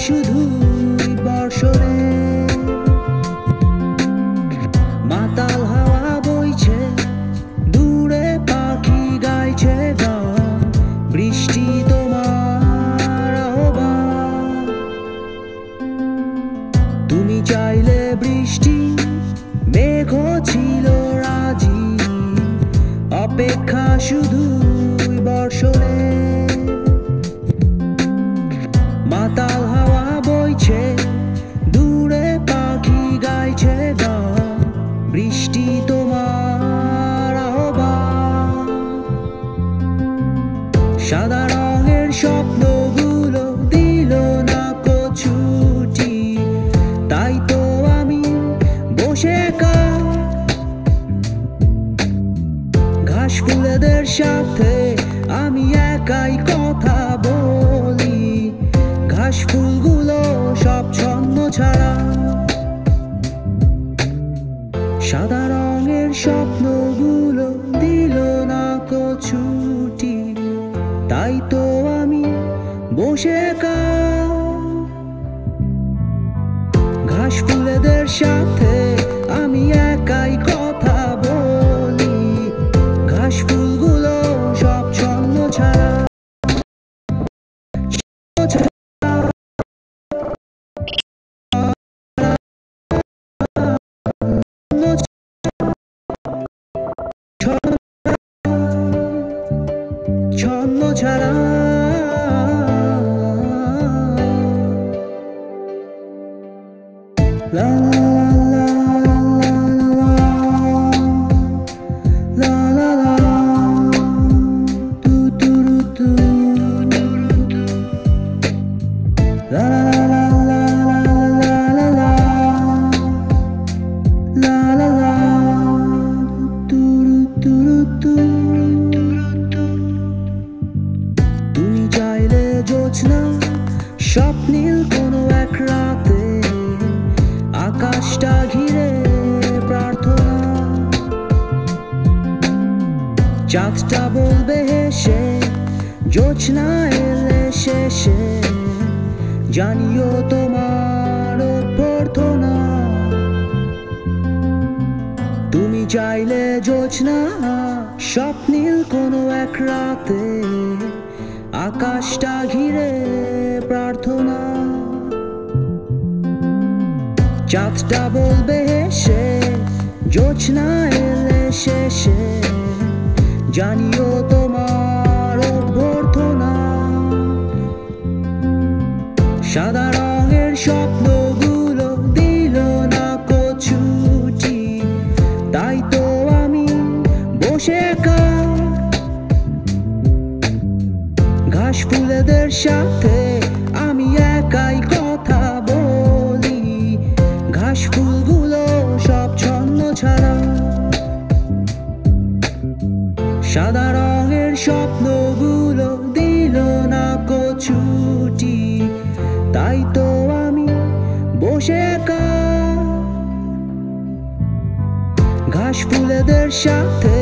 শুধুই বর্ষণে, মাতাল হাওয়া বইছে, দূরে পাখি গাইছে গান, বৃষ্টি তোমার আহ্বান। তুমি চাইলে বৃষ্টি, মেঘ ছিল রাজি, অপেক্ষা শুধুই বর্ষণে, মাতাল হাওয়া বইছে, দূরে পাখি গাইছে গান, বৃষ্টি তোমার আহ্বান। সাদা রঙের স্বপ্নগুলো দিল না ছুটি, তাই তো আমি বসে একা, ঘাস ফুলেদের সাথে আমি একাই কথা বলি, ঘাস ফুলগুলো সব ছন্ন ছাড়া। সাদা রঙের স্বপ্নগুলো দিল না ছুটি, তাই তো আমি বসে একা, ঘাস ফুলেদের সাথে আমি একাই কথা বলি, ঘাস ফুলগুলো সব ছন্ন ছাড়া। ছন্ন ছাড়া লা লা লা লা লা তু তু তু লা লা লা লা লা লা লা লা তু তু তু। তুমি চাইলে জোছনা, স্বপ্নীল কোনো এক রাতে, আকাশটা ঘিরে প্রার্থনা, চাঁদটা বলবে হেসে, জোছনা এলে শেষে, জানিও তোমার প্রার্থনা। তুমি চাইলে জোছনা, স্বপ্নীল কোনো এক রাতে, আকাশটা ঘিরে প্রার্থনা, চাঁদটা বলবে হেসে, জোছনা এলে শেষে, জানিও তোমার অভ্যর্থনা। সাদা রঙের স্বপ্নগুলো দিল না ছুটি, তাই তো আমি বসে একা, ঘাস ফুলেদের সাথে আমি একাই কথা বলি, ঘাস ফুলগুলো সব ছন্ন ছাড়া। সাদা রঙের স্বপ্নগুলো দিল না ছুটি, তাই তো আমি বসে একা, ঘাস ফুলেদের সাথে